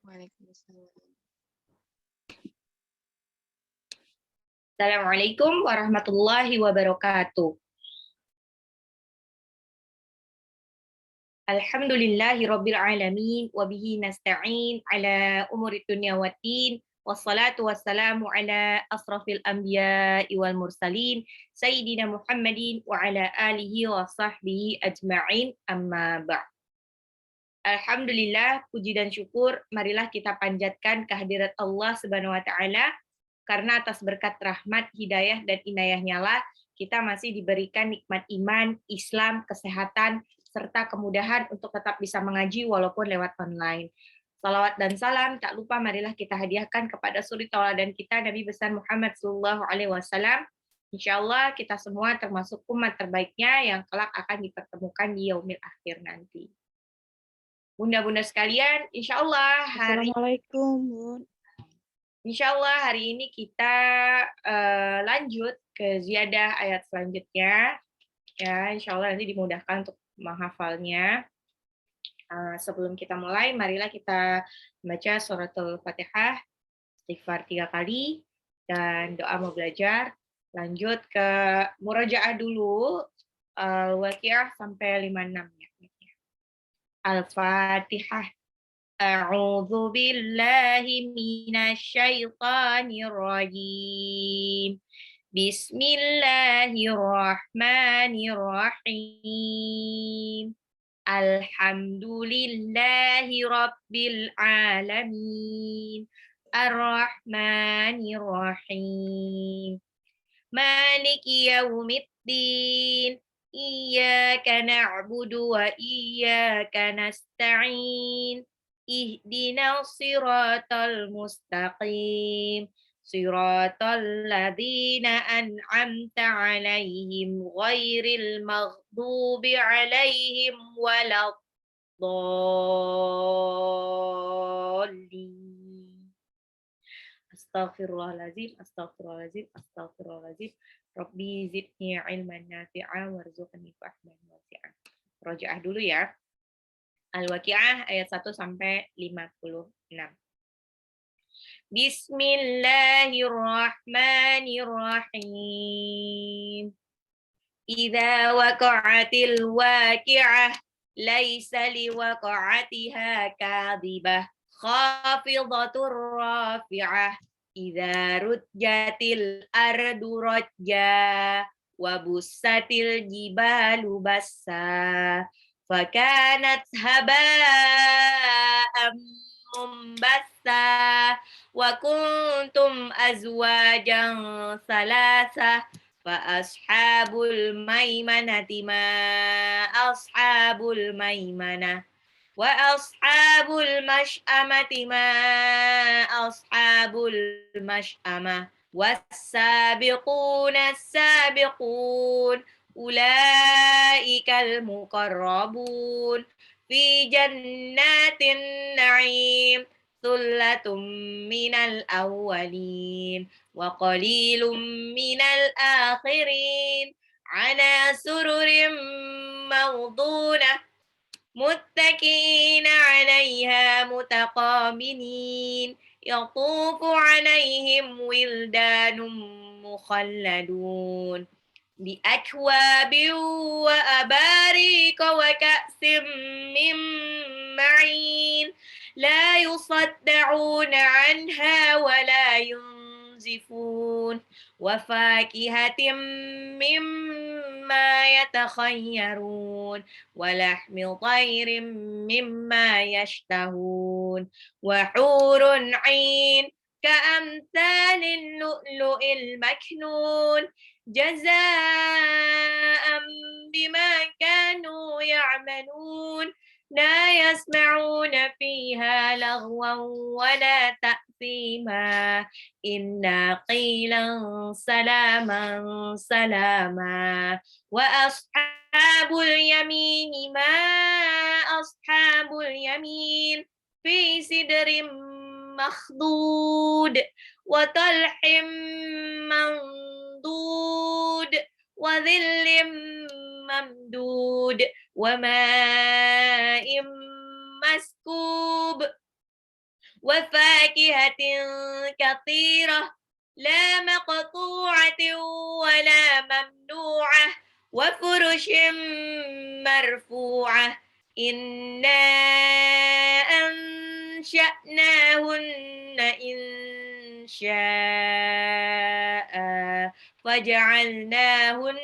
Waalaikumsalam. Assalamualaikum warahmatullahi wabarakatuh. Alhamdulillahi rabbil alamin wa bihi nasta'in ala umuri dunya waddin wassalatu wassalamu ala asrafil anbiya'i wal mursalin sayyidina Muhammadin wa ala alihi wa sahbihi ajma'in amma ba'd. Alhamdulillah, puji dan syukur marilah kita panjatkan kehadirat Allah Subhanahu wa taala karena atas berkat rahmat, hidayah dan inayahnya lah kita masih diberikan nikmat iman, Islam, kesehatan, serta kemudahan untuk tetap bisa mengaji walaupun lewat online. Salawat dan salam tak lupa marilah kita hadiahkan kepada suri tauladan kita Nabi besar Muhammad sallallahu alaihi wasallam. Insyaallah kita semua termasuk umat terbaiknya yang kelak akan dipertemukan di yaumil akhir nanti. Bunda-bunda sekalian, Assalamualaikum, Bun. insya Allah hari ini kita lanjut ke ziyadah ayat selanjutnya. Ya, insya Allah nanti dimudahkan untuk menghafalnya. Sebelum kita mulai, marilah kita baca suratul Fatihah, istighfar 3 kali, dan doa mau belajar. Lanjut ke murajaah dulu, Al-Waqiah sampai 56 ya. Al-Fatihah. A'udzu billahi minasy syaithanir rajim. Bismillahirrahmanirrahim. Alhamdulillahi rabbil alamin. Ar-Rahmanir-Rahim. Maliki yaumiddin. Iyyaka na'budu wa iyyaka nasta'in. Ihdinas siratal mustaqim. Siratal ladzina an'amta 'alaihim ghairil maghdubi 'alaihim waladdallin. Astaghfirullahaladzim, astaghfirullahaladzim, astaghfirullahaladzim. Rabbi zidni ilman nafi'a warzuqni fahman wasi'an. Rojaah dulu ya. Al-Waqiah ayat 1 sampai 56. Bismillahirrahmanirrahim. Idza waqa'atil waqi'ah laisa liwaqa'atiha kadhibah khafidatur rafi'ah. Idza rujjatil ardu rajja wa bussatil jibalu bassa fakanat haba'an mumbassa wa kuntum azwajan salasah fa ashabul maimanati ma ashabul maimanah wa ashabul mash'amati ma ashabul mash'amah was-sabiquna as-sabiqun ulaikal muqarrabun fi jannatin na'im thullatun minal awwalin wa qalilum minal akhirin ala sururin mawdunah muttaqiina 'alaiha mutaqabilin yatufu 'alaihim wildanun mukhalladun بأكواب وأباريق وكأس من معين لا يصدعون عنها ولا ينزفون وفاكهة مما يتخيرون ولحم طير مما يشتهون وحور عين كأمثال اللؤلؤ المكنون جزاء بما كانوا يعملون لا يسمعون فيها لغوا ولا تأثيما إلا قيلا سلاما سلاما وأصحاب اليمين ما أصحاب اليمين في سدر مخضود وطلح منضود وظل ممدود وماء مسكوب وفاكهة كثيرة لا مقطوعة ولا ممنوعة وفرش مرفوعة إنا أنشأناهن إن شاء فجعلناهن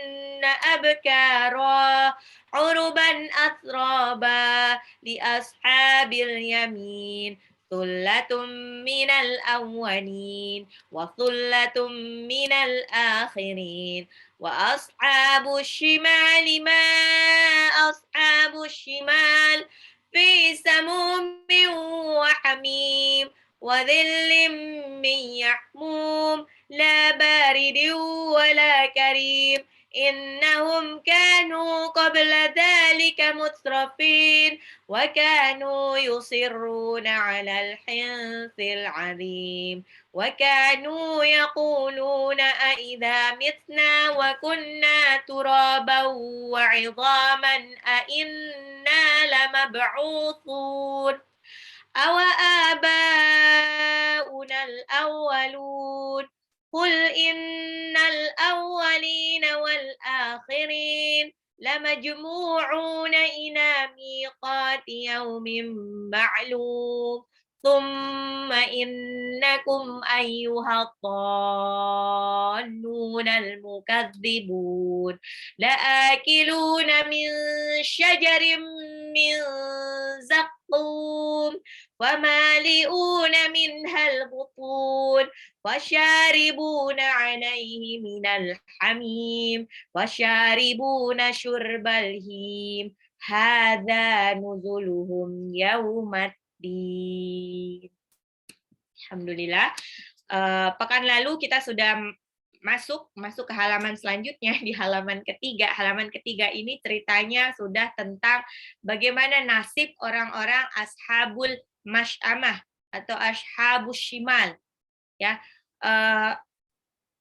أبكارا عربا أترابا لأصحاب اليمين ثلة من الأولين وثلة من الآخرين وأصحاب الشمال ما أصحاب الشمال في سموم وحميم وظل من يحموم لا بارد ولا كريم إنهم كانوا قبل ذلك مترفين وكانوا يصرون على الحنث العظيم وكانوا يقولون أئذا متنا وكنا ترابا وعظاما أئنا لمبعوثون أو آباؤنا الأولون قل إن الأولين والآخرين لمجموعون إلى ميقات يوم معلوم ثم إنكم أيها الضالون المكذبون لآكلون من شجر من زقوم ومالئون منها البطون وشاربون عليه من الحميم وشاربون شرب الهيم هذا نزلهم يوم الدين. Alhamdulillah. Pekan lalu kita sudah masuk ke halaman selanjutnya, di halaman ketiga. Halaman ketiga ini ceritanya sudah tentang bagaimana nasib orang-orang ashabul masy'amah atau ashabus shimal. Ya,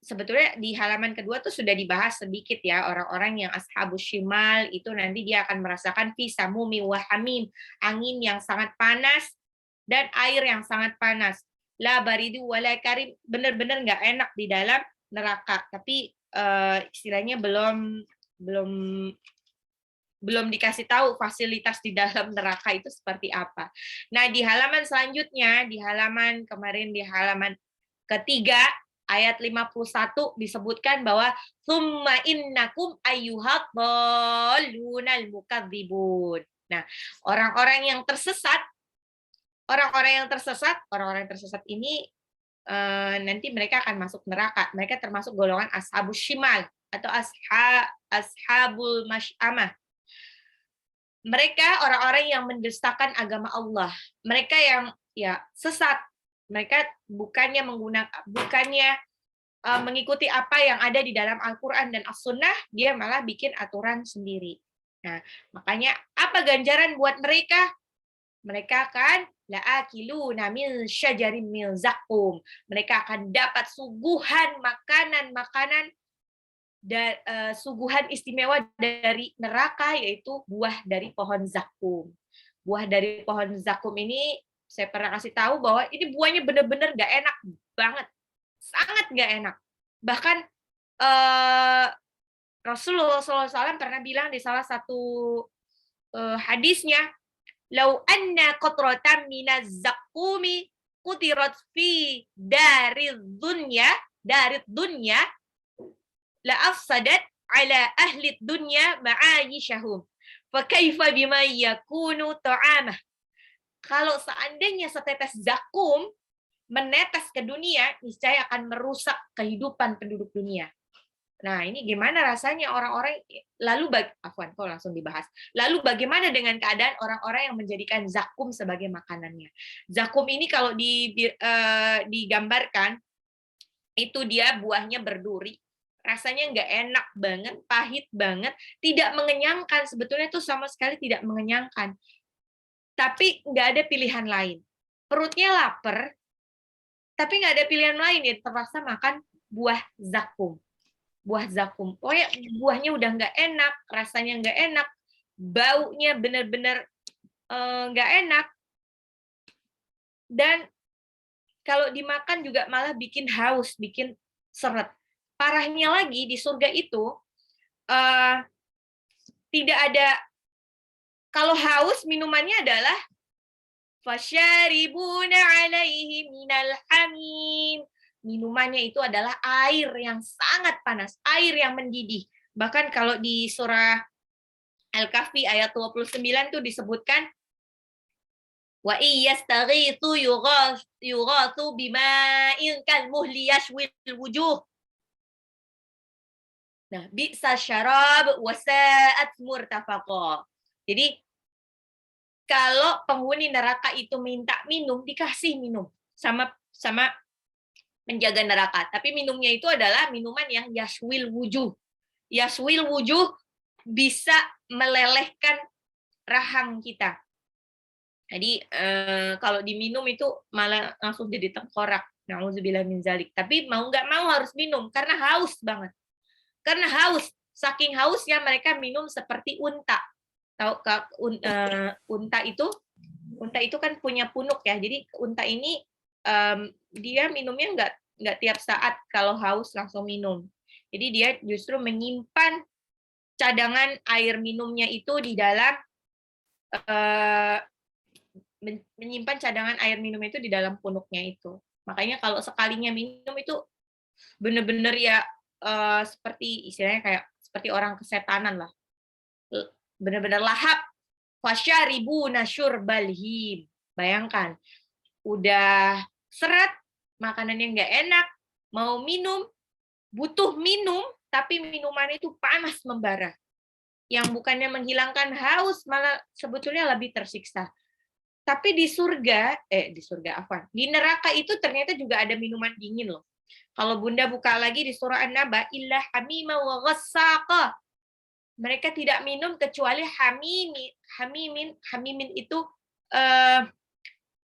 sebetulnya di halaman kedua tuh sudah dibahas sedikit ya, orang-orang yang ashabus shimal itu nanti dia akan merasakan fi samumi wa hamim, angin yang sangat panas dan air yang sangat panas. La baridu wala karim, benar-benar nggak enak di dalam neraka. Tapi istilahnya belum dikasih tahu fasilitas di dalam neraka itu seperti apa. Nah, di halaman selanjutnya, di halaman ketiga, ayat 51 disebutkan bahwa summa innakum ayyuhad dhalunal mukadzibun. Nah, orang-orang yang tersesat ini nanti mereka akan masuk neraka. Mereka termasuk golongan ashabus shimal atau ashabul masy'amah. Mereka orang-orang yang mendustakan agama Allah. Mereka yang sesat. Mereka bukannya mengikuti apa yang ada di dalam Al-Qur'an dan As-Sunnah, dia malah bikin aturan sendiri. Nah, makanya apa ganjaran buat mereka? Mereka akan la'akiluna min syajarin min zaqqum. Mereka akan dapat suguhan makanan dan suguhan istimewa dari neraka, yaitu buah dari pohon zakum. Buah dari pohon zakum ini saya pernah kasih tahu bahwa ini buahnya benar-benar nggak enak banget, sangat nggak enak. Bahkan Rasulullah SAW pernah bilang di salah satu hadisnya, "Lau anna qatratan minaz zakumi qutirat fi darid dunya la afsadat ala ahli dunya ma'ayishahum. Fa kaifa bima yakunu ta'amah." Kalau seandainya setetes zakum menetes ke dunia, niscaya akan merusak kehidupan penduduk dunia. Nah, ini gimana rasanya orang-orang, kok langsung dibahas. Lalu bagaimana dengan keadaan orang-orang yang menjadikan zakum sebagai makanannya? Zakum ini kalau digambarkan, itu dia buahnya berduri. Rasanya nggak enak banget, pahit banget, tidak mengenyangkan. Sebetulnya itu sama sekali tidak mengenyangkan. Tapi nggak ada pilihan lain. Perutnya lapar, tapi nggak ada pilihan lain, ya terpaksa makan buah zakum. Buah zakum. Pokoknya buahnya udah nggak enak, rasanya nggak enak, baunya benar-benar nggak enak. Dan kalau dimakan juga malah bikin haus, bikin seret. Parahnya lagi di surga itu tidak ada, kalau haus minumannya adalah fasyaribuna alaihi minal hamim. Minumannya itu adalah air yang sangat panas, air yang mendidih. Bahkan kalau di surah Al-Kahfi ayat 29 itu disebutkan wa iyastaghitsu yughatsu bima'in kalmuhli yashwil wujuh. Nah, bi'sa syarab wa sa'at murtafaqa. Jadi kalau penghuni neraka itu minta minum, dikasih minum sama penjaga neraka. Tapi minumnya itu adalah minuman yang yashwil wujuh. Yashwil wujuh bisa melelehkan rahang kita. Jadi kalau diminum itu malah langsung jadi tengkorak. Nauzubillah min zalik. Tapi mau nggak mau harus minum karena haus banget. Karena haus, saking hausnya mereka minum seperti unta. Tahu unta itu kan punya punuk ya. Jadi unta ini dia minumnya nggak tiap saat kalau haus langsung minum. Jadi dia justru menyimpan cadangan air minumnya itu di dalam menyimpan cadangan air minum itu di dalam punuknya itu. Makanya kalau sekalinya minum itu benar-benar ya seperti istilahnya kayak seperti orang kesetanan lah. Benar-benar lahap. Fasyaribuna syurbal him. Bayangkan, udah seret, makanannya nggak enak, mau minum, butuh minum, tapi minuman itu panas membara. Yang bukannya menghilangkan haus, malah sebetulnya lebih tersiksa. Tapi di neraka itu ternyata juga ada minuman dingin loh. Kalau Bunda buka lagi di surah An-Naba, illa hamima wa ghassaqa. Mereka tidak minum kecuali hamimin itu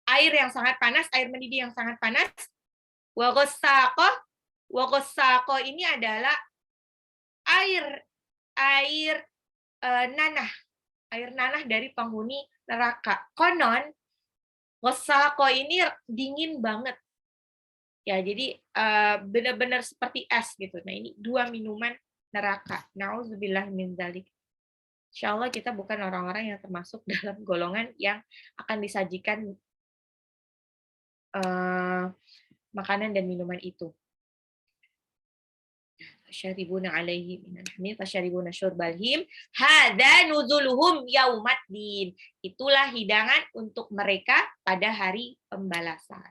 air yang sangat panas, air mendidih yang sangat panas. Wa ghassaqa ini adalah air nanah dari penghuni neraka. Konon ghassaqa ini dingin banget. Ya, jadi benar-benar seperti es gitu. Nah, ini 2 minuman neraka. Nauzubillah min dzalik. Insyaallah kita bukan orang-orang yang termasuk dalam golongan yang akan disajikan makanan dan minuman itu. Fasyaribuna alaihi minal hamim fasyaribuna syurbal him hadza nuzuluhum yaumaddin. Itulah hidangan untuk mereka pada hari pembalasan.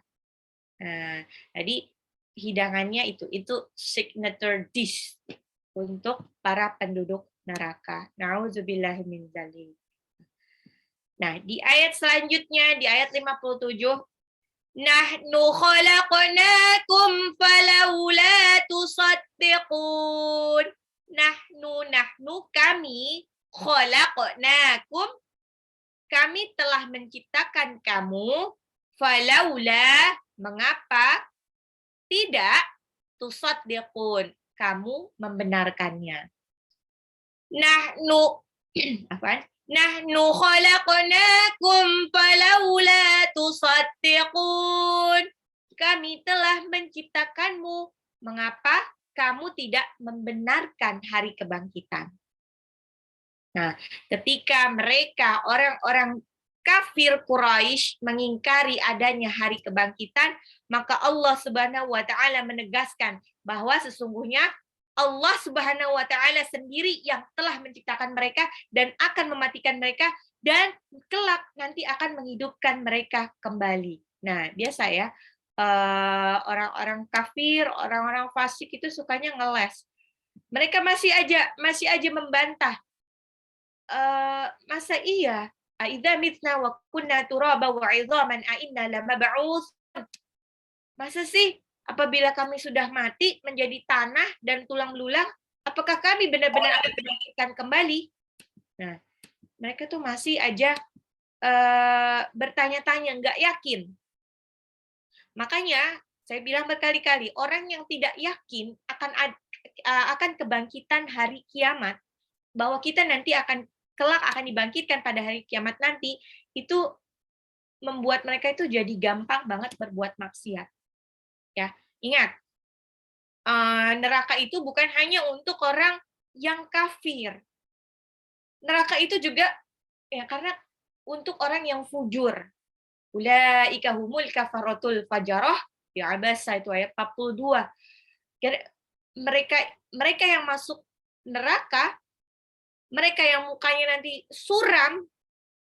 Nah, jadi hidangannya itu signature dish untuk para penduduk neraka. Nauzubillah min dzalik. Nah, di ayat selanjutnya di ayat 57, nahnu khalaqnakum falaula tusaddiqun. Nahnu kami khalaqnakum, kami telah menciptakan kamu, falaula, mengapa tidak tusaddiqun, kamu membenarkannya. Nahnu khalaqnakum falaula tusaddiqun. Kami telah menciptakanmu, mengapa kamu tidak membenarkan hari kebangkitan? Nah, ketika mereka orang-orang kafir Quraisy mengingkari adanya hari kebangkitan, maka Allah Subhanahu wa taala menegaskan bahwa sesungguhnya Allah Subhanahu wa taala sendiri yang telah menciptakan mereka dan akan mematikan mereka dan kelak nanti akan menghidupkan mereka kembali. Nah, biasa ya, orang-orang kafir, orang-orang fasik itu sukanya ngeles. Mereka masih aja membantah. Masa iya? Aidza mitna wa kunna turaba wa 'idhaman a inna lamab'utsun. Masa sih apabila kami sudah mati menjadi tanah dan tulang belulang, apakah kami benar-benar akan dibangkitkan kembali? Nah, mereka tuh masih aja bertanya-tanya, nggak yakin. Makanya saya bilang berkali-kali, orang yang tidak yakin akan kebangkitan hari kiamat, bahwa kita nanti kelak akan dibangkitkan pada hari kiamat nanti, itu membuat mereka itu jadi gampang banget berbuat maksiat. Ya, ingat, neraka itu bukan hanya untuk orang yang kafir. Neraka itu juga ya karena untuk orang yang fujur. Ulaika humul kafaratul fajarah, ya Abasa itu ayat 42. Mereka mereka yang masuk neraka, mereka yang mukanya nanti suram,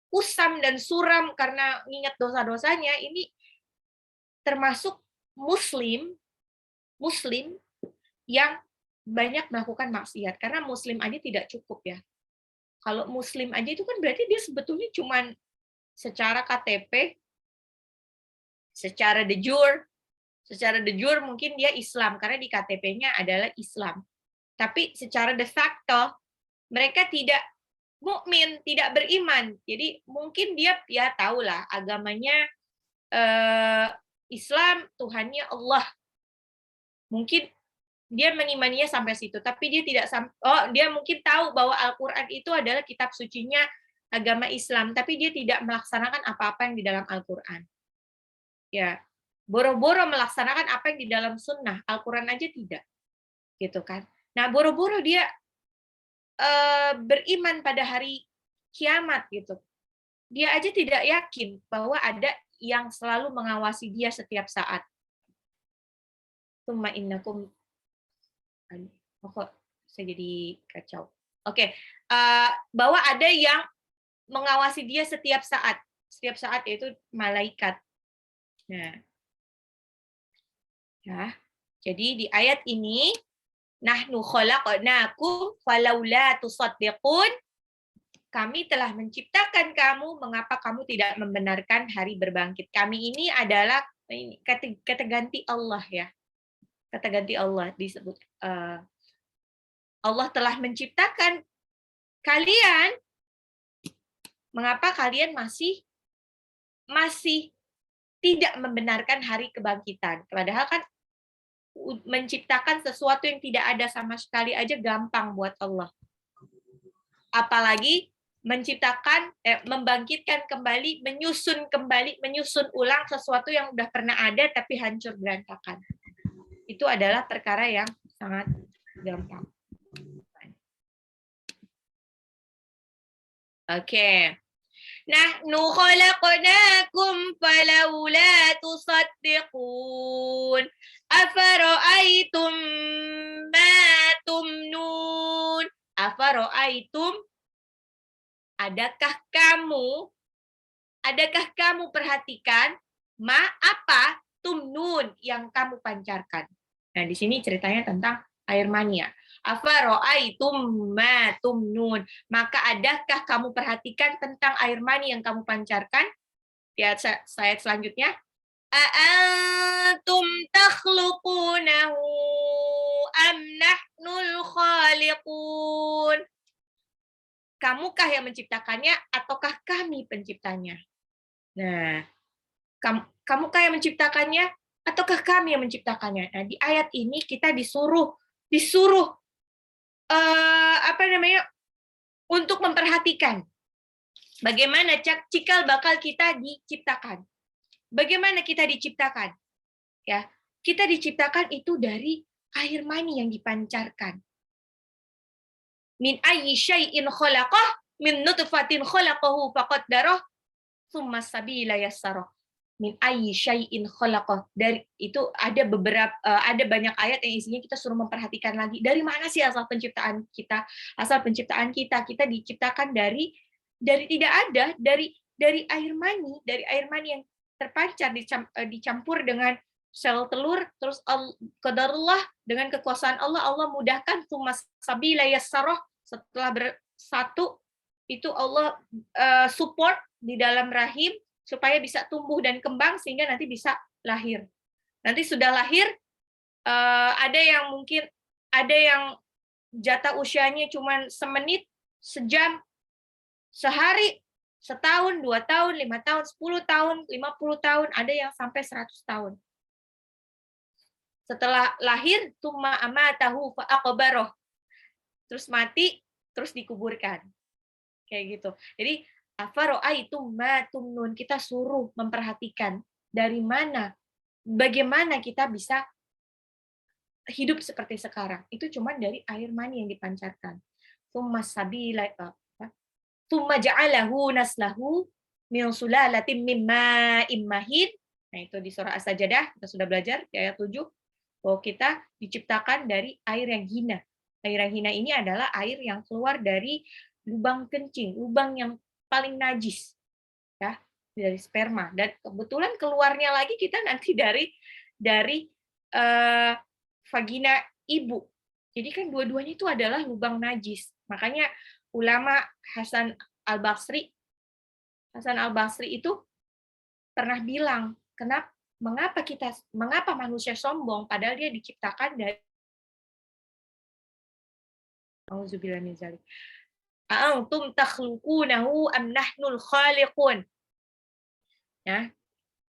kusam dan suram karena ingat dosa-dosanya, ini termasuk muslim yang banyak melakukan maksiat. Karena muslim aja tidak cukup ya. Kalau muslim aja itu kan berarti dia sebetulnya cuman secara KTP, secara de jure mungkin dia Islam karena di KTP-nya adalah Islam. Tapi secara de facto mereka tidak mukmin, tidak beriman. Jadi mungkin dia ya tahulah agamanya Islam, Tuhannya Allah. Mungkin dia mengimaninya sampai situ, tapi dia tidak dia mungkin tahu bahwa Al-Qur'an itu adalah kitab sucinya agama Islam, tapi dia tidak melaksanakan apa-apa yang di dalam Al-Qur'an. Ya, boro-boro melaksanakan apa yang di dalam sunnah, Al-Qur'an aja tidak. Gitu kan. Nah, boro-boro dia beriman pada hari kiamat gitu. Dia aja tidak yakin bahwa ada yang selalu mengawasi dia setiap saat. Tsumma innakum kok saya jadi kacau. Oke, bahwa ada yang mengawasi dia setiap saat yaitu malaikat. Nah, ya. Jadi di ayat ini nahnu khalaqnakum falaula tusaddiqun, kami telah menciptakan kamu, mengapa kamu tidak membenarkan hari berbangkit. Kami ini adalah kata ganti Allah ya. Kata ganti Allah disebut Allah telah menciptakan kalian, mengapa kalian masih tidak membenarkan hari kebangkitan? Padahal kan menciptakan sesuatu yang tidak ada sama sekali aja gampang buat Allah. Apalagi menciptakan, membangkitkan kembali, menyusun ulang sesuatu yang udah pernah ada tapi hancur berantakan. Itu adalah perkara yang sangat gampang. Oke. Nahnu khalaqnakum falawla tusaddiqun. Afara'aitum ma tumnun. Afara'aitum, adakah kamu perhatikan apa tumnun yang kamu pancarkan. Nah, di sini ceritanya tentang air mani ya. Afara'aitum ma tumnun. Maka adakah kamu perhatikan tentang air mani yang kamu pancarkan? Lihat slide selanjutnya. A'antum takhluqunahu am nahnul khaliqun. Kamukah yang menciptakannya ataukah kami penciptanya? Nah, kamukah yang menciptakannya ataukah kami yang menciptakannya? Nah, di ayat ini kita disuruh untuk memperhatikan bagaimana cikal bakal kita diciptakan. Bagaimana kita diciptakan? Ya, kita diciptakan itu dari air mani yang dipancarkan. Min ayyi syai'in khalaqah, min nutfatin khalaqahu faqaddarah, tsumma sabila yassarah. Min ayyi syai'in khalaqah. Dari itu ada banyak ayat yang isinya kita suruh memperhatikan lagi dari mana sih asal penciptaan kita. Asal penciptaan kita diciptakan dari tidak ada, dari air mani yang terpancar dicampur dengan sel telur, terus qadarullah, dengan kekuasaan Allah mudahkan, tsumma sabila yassarah, setelah bersatu itu Allah support di dalam rahim supaya bisa tumbuh dan kembang sehingga nanti bisa lahir. Nanti sudah lahir, ada yang jatah usianya cuma semenit, sejam, sehari, setahun, 2 tahun, 5 tahun, 10 tahun, 50 tahun, ada yang sampai 100 tahun. Setelah lahir, tsumma amatahu fa aqbarah. Terus mati, terus dikuburkan. Kayak gitu. Jadi afara'aitum ma tumnun, kita suruh memperhatikan dari mana bagaimana kita bisa hidup seperti sekarang? Itu cuma dari air mani yang dipancarkan. Tsumma sabila tsumma ja'alahu naslahu min sulalatin min ma'in mahin. Nah, itu di surah As-Sajdah kita sudah belajar di ayat 7 bahwa kita diciptakan dari air yang hina. Air yang hina ini adalah air yang keluar dari lubang kencing, lubang yang paling najis, ya, dari sperma. Dan kebetulan keluarnya lagi kita nanti dari vagina ibu. Jadi kan dua-duanya itu adalah lubang najis. Makanya ulama Hasan Al-Basri itu pernah bilang, mengapa manusia sombong padahal dia diciptakan dari auzubillahi min dzalik. A'antum takhluqunahu am nahnul khaliqun. Ya,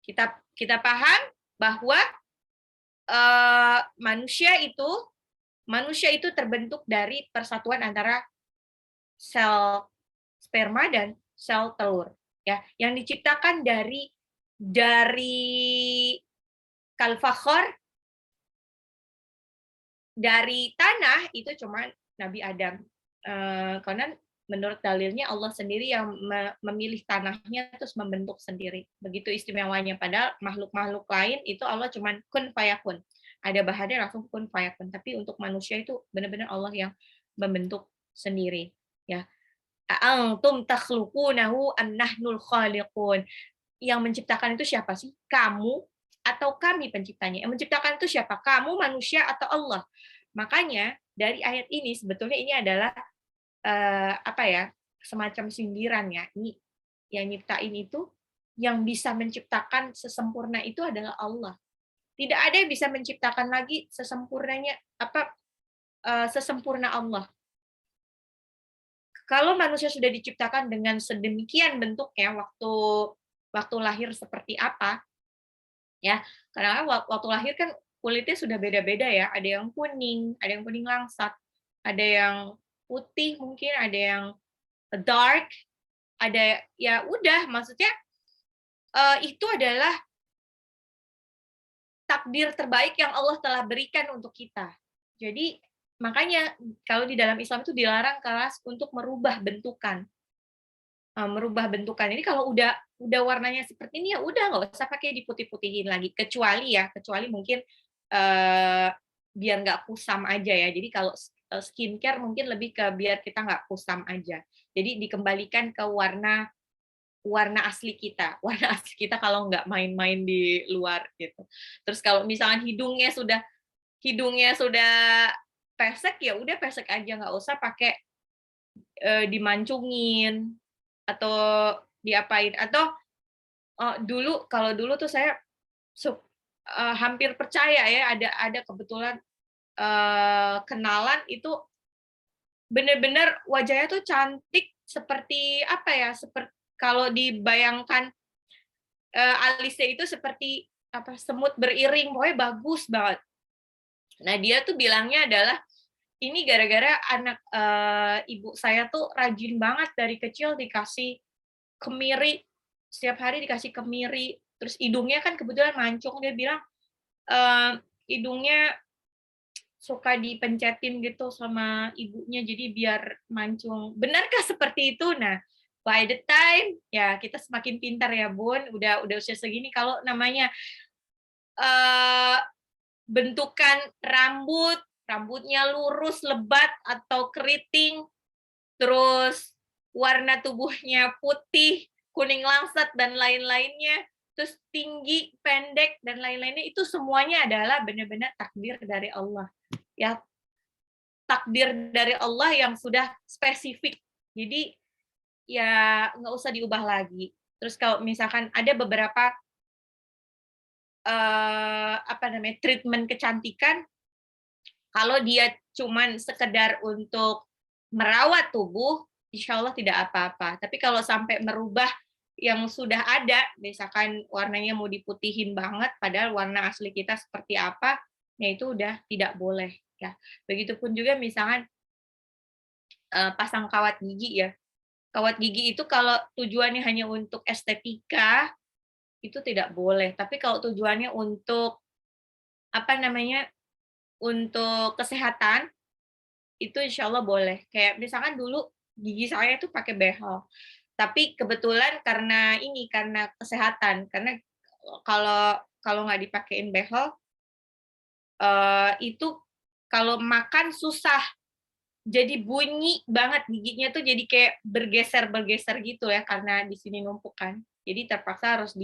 kita paham bahwa manusia itu terbentuk dari persatuan antara sel sperma dan sel telur, ya, yang diciptakan dari kalfakhor, dari tanah itu cuma Nabi Adam. Karena menurut dalilnya Allah sendiri yang memilih tanahnya terus membentuk sendiri. Begitu istimewanya. Padahal makhluk-makhluk lain itu Allah cuma kun fayakun. Ada bahannya langsung kun fayakun. Tapi untuk manusia itu benar-benar Allah yang membentuk sendiri. Ya. A'antum takhluqunahu am nahnul khaliqun. Yang menciptakan itu siapa sih? Kamu atau kami penciptanya? Yang menciptakan itu siapa? Kamu, manusia, atau Allah? Makanya dari ayat ini sebetulnya ini adalah semacam sindiran ya. Ini yang nyiptain itu, yang bisa menciptakan sesempurna itu adalah Allah. Tidak ada yang bisa menciptakan lagi sesempurna Allah. Kalau manusia sudah diciptakan dengan sedemikian bentuknya waktu lahir seperti apa, ya, karena waktu lahir kan kulitnya sudah beda-beda ya, ada yang kuning langsat, ada yang putih mungkin, ada yang dark, ada ya udah, maksudnya itu adalah takdir terbaik yang Allah telah berikan untuk kita. Jadi makanya kalau di dalam Islam itu dilarang keras untuk merubah bentukan. Ini kalau udah warnanya seperti ini ya udah nggak usah pakai diputih-putihin lagi, kecuali mungkin biar nggak kusam aja ya. Jadi kalau skincare mungkin lebih ke biar kita nggak kusam aja. Jadi dikembalikan ke warna asli kita. Warna asli kita kalau nggak main-main di luar gitu. Terus kalau misalkan hidungnya sudah pesek ya udah pesek aja, nggak usah pakai dimancungin atau diapain. Atau kalau dulu tuh saya hampir percaya ya, ada kebetulan kenalan itu benar-benar wajahnya tuh cantik seperti seperti kalau dibayangkan alisnya itu seperti semut beriring, pokoknya bagus banget. Nah, dia tuh bilangnya adalah ini gara-gara anak ibu saya tuh rajin banget dari kecil dikasih kemiri, setiap hari dikasih kemiri, terus hidungnya kan kebetulan mancung, dia bilang hidungnya suka dipencetin gitu sama ibunya jadi biar mancung. Benarkah seperti itu? Nah, by the time ya kita semakin pintar ya Bun, udah usia segini, kalau namanya bentukan rambutnya lurus, lebat atau keriting, terus warna tubuhnya putih, kuning langsat dan lain-lainnya, terus tinggi, pendek dan lain-lainnya, itu semuanya adalah benar-benar takdir dari Allah. Ya, takdir dari Allah yang sudah spesifik. Jadi ya nggak usah diubah lagi. Terus kalau misalkan ada beberapa treatment kecantikan, kalau dia cuman sekedar untuk merawat tubuh, insya Allah tidak apa-apa. Tapi kalau sampai merubah yang sudah ada, misalkan warnanya mau diputihin banget, padahal warna asli kita seperti apa, ya itu udah tidak boleh. Ya. Begitupun juga misalkan pasang kawat gigi ya. Kawat gigi itu kalau tujuannya hanya untuk estetika, itu tidak boleh. Tapi kalau tujuannya untuk untuk kesehatan, itu insya Allah boleh. Kayak misalkan dulu gigi saya itu pakai behel, tapi kebetulan karena kesehatan, karena kalau kalau nggak dipakein behel, itu kalau makan susah, jadi bunyi banget giginya tuh, jadi kayak bergeser gitu ya, karena di sini numpuk kan. Jadi terpaksa harus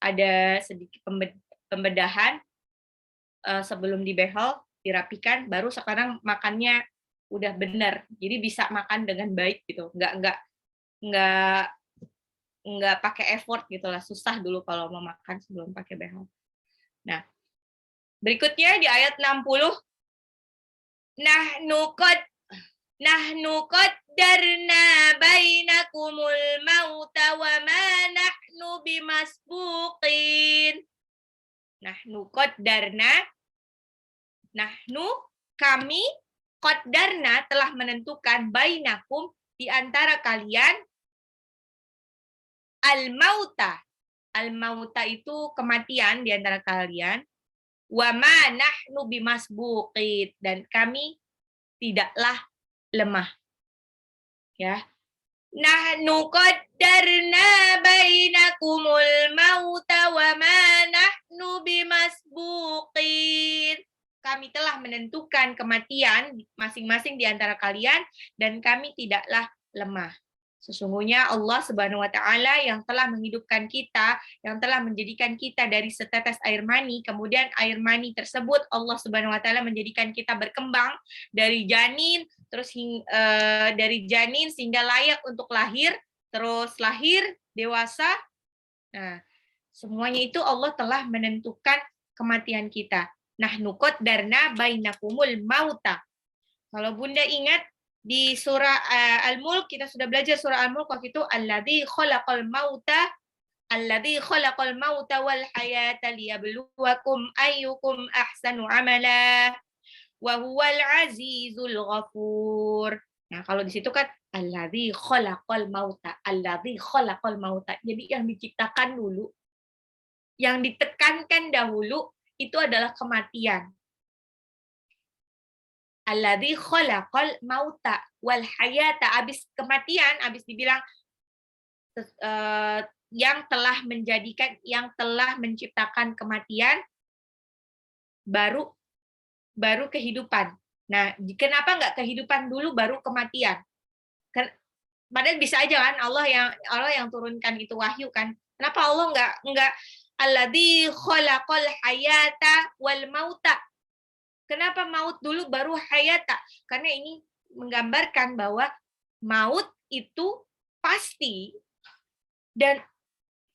ada sedikit pembedahan sebelum dibehel, dirapikan, baru sekarang makannya udah benar. Jadi bisa makan dengan baik gitu. Nggak nggak pakai effort gitu lah. Susah dulu kalau mau makan sebelum pakai behel. Nah, berikutnya di ayat 60, nahnu qaddarna bainakumul mauta wa ma nahnu bimasbuqin. Nahnu kami qaddarna telah menentukan bainakum di antara kalian al-mauta. Al-mauta itu kematian di antara kalian. Wa ma nahnu bimasbuqin, dan kami tidaklah lemah. Ya. Nahnu qaddarna bainakumul mauta wa ma nahnu bimasbuqin. Kami telah menentukan kematian masing-masing di antara kalian, dan kami tidaklah lemah. Sesungguhnya Allah Subhanahu wa Ta'ala yang telah menghidupkan kita, yang telah menjadikan kita dari setetes air mani, kemudian air mani tersebut Allah Subhanahu wa Ta'ala menjadikan kita berkembang dari janin, terus dari janin sehingga layak untuk lahir, terus lahir, dewasa. Nah, semuanya itu Allah telah menentukan kematian kita. Nahnu qaddarna bainakumul mauta. Kalau Bunda ingat, di surah Al-Mulk, kita sudah belajar surah Al-Mulk waktu itu, alladzi khalaqal mauta wal hayata liyabluwakum ayyukum ahsanu amala wa huwal azizul ghafur. Nah, kalau di situ kan alladzi khalaqal mauta. Jadi yang diciptakan dulu, yang ditekankan dahulu itu adalah kematian. Alladzi khalaqal mauta wal hayata, abis kematian, abis dibilang yang telah menciptakan kematian, baru kehidupan. Nah, kenapa nggak kehidupan dulu baru kematian? Padahal bisa aja kan, Allah yang turunkan itu wahyu kan. Kenapa Allah nggak alladzi khalaqal hayata wal mauta? Kenapa maut dulu baru hayata? Karena ini menggambarkan bahwa maut itu pasti, dan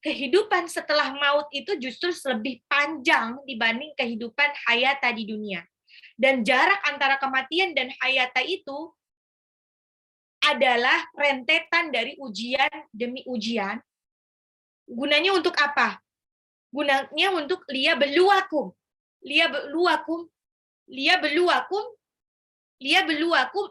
kehidupan setelah maut itu justru lebih panjang dibanding kehidupan hayata di dunia. Dan jarak antara kematian dan hayata itu adalah rentetan dari ujian demi ujian. Gunanya untuk apa? Gunanya untuk liyabluwakum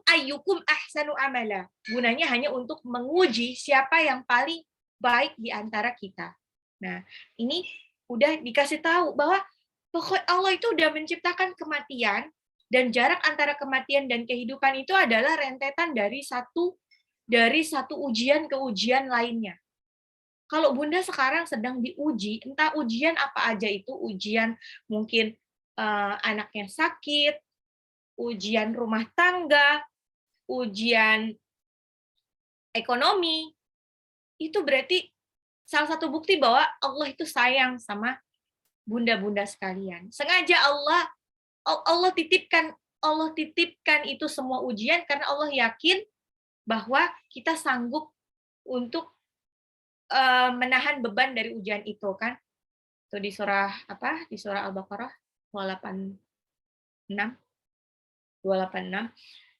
ayyukum ahsanu amala. Gunanya hanya untuk menguji siapa yang paling baik di antara kita. Nah, ini udah dikasih tahu bahwa pokok Allah itu udah menciptakan kematian, dan jarak antara kematian dan kehidupan itu adalah rentetan dari satu ujian ke ujian lainnya. Kalau Bunda sekarang sedang diuji, entah ujian apa aja itu, ujian mungkin anaknya sakit, ujian rumah tangga, ujian ekonomi, itu berarti salah satu bukti bahwa Allah itu sayang sama bunda-bunda sekalian. Sengaja Allah titipkan itu semua ujian karena Allah yakin bahwa kita sanggup untuk menahan beban dari ujian itu kan. Itu di surah apa? Di surah Al-Baqarah 286.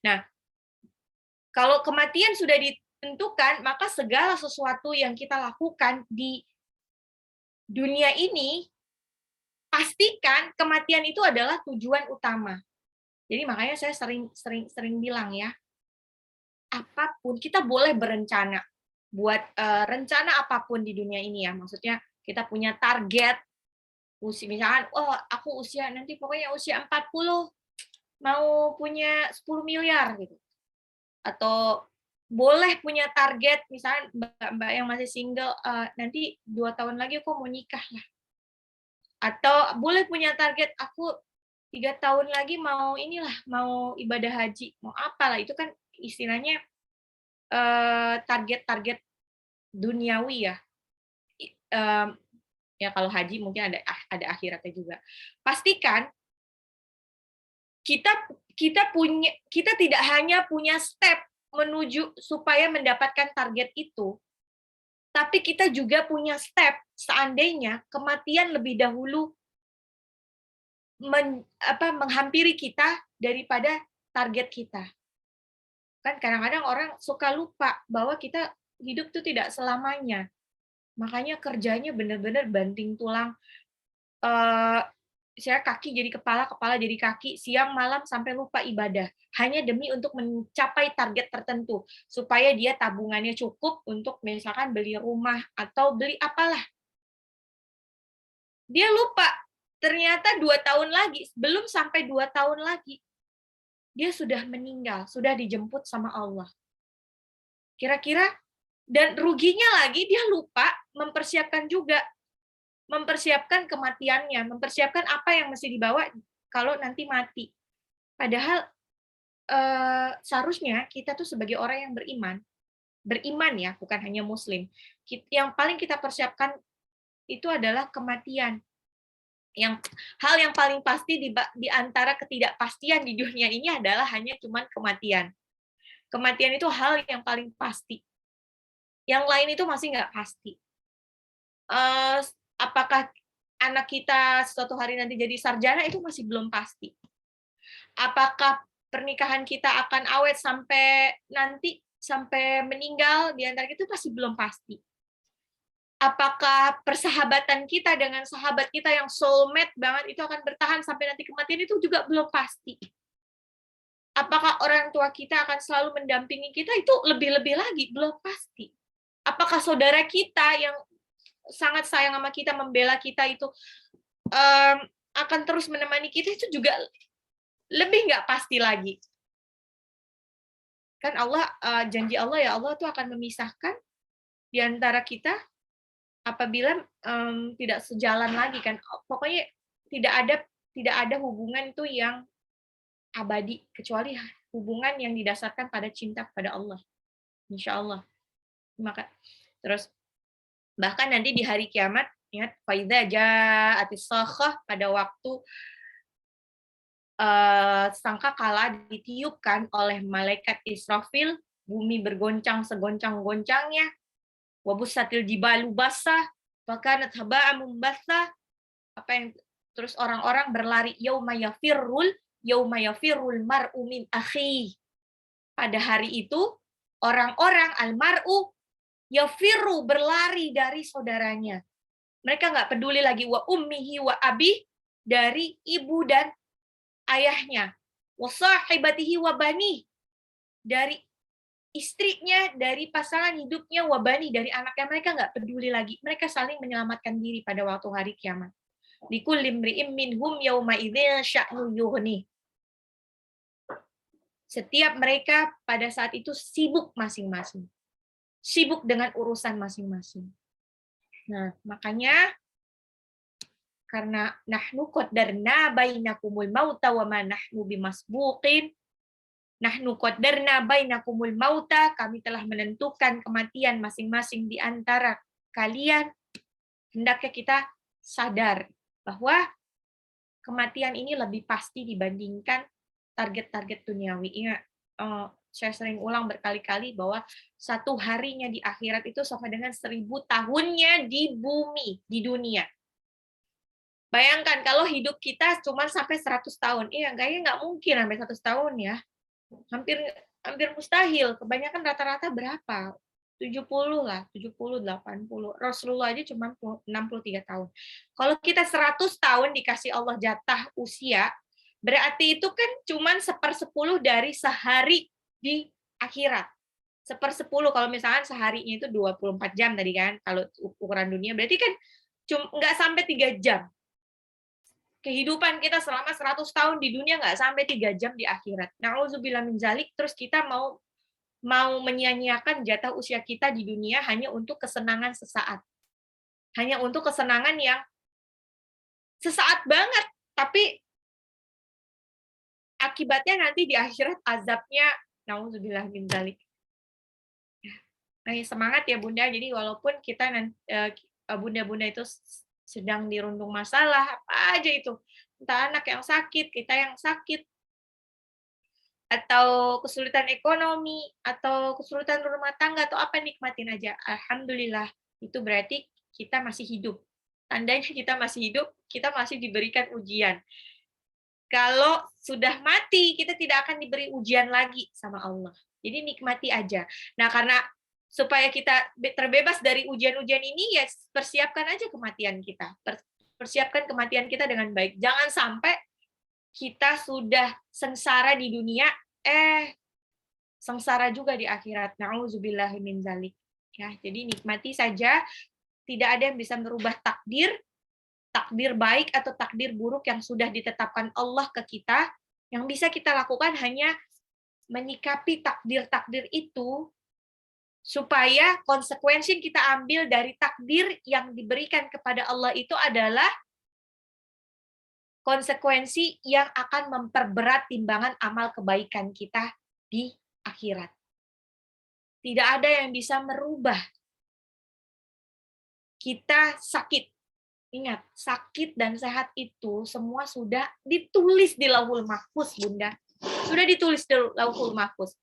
Nah, kalau kematian sudah ditentukan, maka segala sesuatu yang kita lakukan di dunia ini, pastikan kematian itu adalah tujuan utama. Jadi makanya saya sering bilang ya, apapun kita boleh berencana buat rencana apapun di dunia ini ya, maksudnya kita punya target, usia misalkan, oh aku usia nanti pokoknya usia 40 mau punya 10 miliar gitu. Atau boleh punya target misalnya mbak-mbak yang masih single, nanti 2 tahun lagi aku mau nikah lah. Atau boleh punya target aku 3 tahun lagi mau inilah, mau ibadah haji, mau apalah, itu kan istilahnya target-target duniawi ya. Ya kalau haji mungkin ada akhiratnya juga. Pastikan kita tidak hanya punya step menuju supaya mendapatkan target itu, tapi kita juga punya step seandainya kematian lebih dahulu menghampiri kita daripada target kita. Kan kadang-kadang orang suka lupa bahwa kita hidup itu tidak selamanya. Makanya kerjanya benar-benar banting tulang, saya kaki jadi kepala, kepala jadi kaki, siang malam sampai lupa ibadah. Hanya demi untuk mencapai target tertentu. Supaya dia tabungannya cukup untuk misalkan beli rumah atau beli apalah. Dia lupa, ternyata 2 tahun lagi, belum sampai 2 tahun lagi, dia sudah meninggal, sudah dijemput sama Allah. Kira-kira, dan ruginya lagi dia lupa mempersiapkan juga. Mempersiapkan kematiannya, mempersiapkan apa yang mesti dibawa kalau nanti mati. Padahal seharusnya kita tuh sebagai orang yang beriman ya, bukan hanya muslim. Yang paling kita persiapkan itu adalah kematian. Hal yang paling pasti di antara ketidakpastian di dunia ini adalah hanya cuman kematian. Kematian itu hal yang paling pasti. Yang lain itu masih nggak pasti. Apakah anak kita suatu hari nanti jadi sarjana itu masih belum pasti. Apakah pernikahan kita akan awet sampai meninggal di antara kita itu masih belum pasti. Apakah persahabatan kita dengan sahabat kita yang soulmate banget itu akan bertahan sampai nanti kematian itu juga belum pasti. Apakah orang tua kita akan selalu mendampingi kita itu lebih-lebih lagi belum pasti. Apakah saudara kita yang sangat sayang sama kita, membela kita itu akan terus menemani kita itu juga lebih nggak pasti lagi. Kan Allah, janji Allah ya Allah tuh akan memisahkan di antara kita apabila tidak sejalan lagi kan. Pokoknya tidak ada hubungan itu yang abadi kecuali hubungan yang didasarkan pada cinta kepada Allah. Insya Allah. Maka terus bahkan nanti di hari kiamat, ingat, faidza ja'atis sakhah, pada waktu sangkakala ditiupkan oleh malaikat Israfil, bumi bergoncang segoncang-goncangnya, wa bussatil jibalu bassa, wa kanat haba'an mumbassa, terus orang-orang berlari, yauma yafirrul mar'u min akhihi. Pada hari itu orang-orang al-mar'u yafirru, berlari dari saudaranya. Mereka nggak peduli lagi wa ummihi wa abi, dari ibu dan ayahnya. Wa sahibatihi wa bani, dari istrinya, dari pasangan hidupnya, wa bani, dari anaknya. Mereka nggak peduli lagi. Mereka saling menyelamatkan diri pada waktu hari kiamat. Likulli imri'in minhum yauma idzin sya'nu yughni. Setiap mereka pada saat itu sibuk masing-masing. Sibuk dengan urusan masing-masing. Nah, makanya karena nahnu qaddarna bainakumul mauta wa ma nahnu bimasbuqin. Nahnu qaddarna bainakumul mauta, kami telah menentukan kematian masing-masing di antara kalian. Hendaknya kita sadar bahwa kematian ini lebih pasti dibandingkan target-target duniawi. Ingat, saya sering ulang berkali-kali bahwa satu harinya di akhirat itu sama dengan 1000 tahunnya di bumi, di dunia. Bayangkan kalau hidup kita cuma sampai 100 tahun. Iya, kayaknya nggak mungkin sampai 100 tahun ya. Hampir mustahil. Kebanyakan rata-rata berapa? 70 lah, 70, 80. Rasulullah aja cuma 63 tahun. Kalau kita 100 tahun dikasih Allah jatah usia, berarti itu kan cuma 1/10 dari sehari di akhirat. 1/10 kalau misalkan seharinya itu 24 jam tadi kan, kalau ukuran dunia, berarti kan nggak sampai 3 jam. Kehidupan kita selama 100 tahun di dunia nggak sampai 3 jam di akhirat. Na'udzubillah min dzalik, terus kita mau menyia-nyiakan jatah usia kita di dunia hanya untuk kesenangan sesaat. Hanya untuk kesenangan yang sesaat banget, tapi akibatnya nanti di akhirat azabnya, na'udzubillah min dzalik. Nah, semangat ya Bunda. Jadi walaupun kita bunda-bunda itu sedang dirundung masalah apa aja itu, entah anak yang sakit, kita yang sakit, atau kesulitan ekonomi, atau kesulitan rumah tangga, atau apa, nikmatin aja. Alhamdulillah, itu berarti kita masih hidup. Tandanya kita masih hidup, kita masih diberikan ujian. Kalau sudah mati, kita tidak akan diberi ujian lagi sama Allah. Jadi nikmati aja. Nah, karena supaya kita terbebas dari ujian-ujian ini, ya persiapkan aja kematian kita. Persiapkan kematian kita dengan baik. Jangan sampai kita sudah sengsara di dunia, sengsara juga di akhirat. Na'udzubillahi min dzalik. Ya, jadi nikmati saja. Tidak ada yang bisa merubah takdir baik atau takdir buruk yang sudah ditetapkan Allah ke kita. Yang bisa kita lakukan hanya menyikapi takdir-takdir itu, supaya konsekuensi yang kita ambil dari takdir yang diberikan kepada Allah itu adalah konsekuensi yang akan memperberat timbangan amal kebaikan kita di akhirat. Tidak ada yang bisa merubah kita sakit. Ingat, sakit dan sehat itu semua sudah ditulis di Lauhul Mahfuz, Bunda. Sudah ditulis di Lauhul Mahfuz.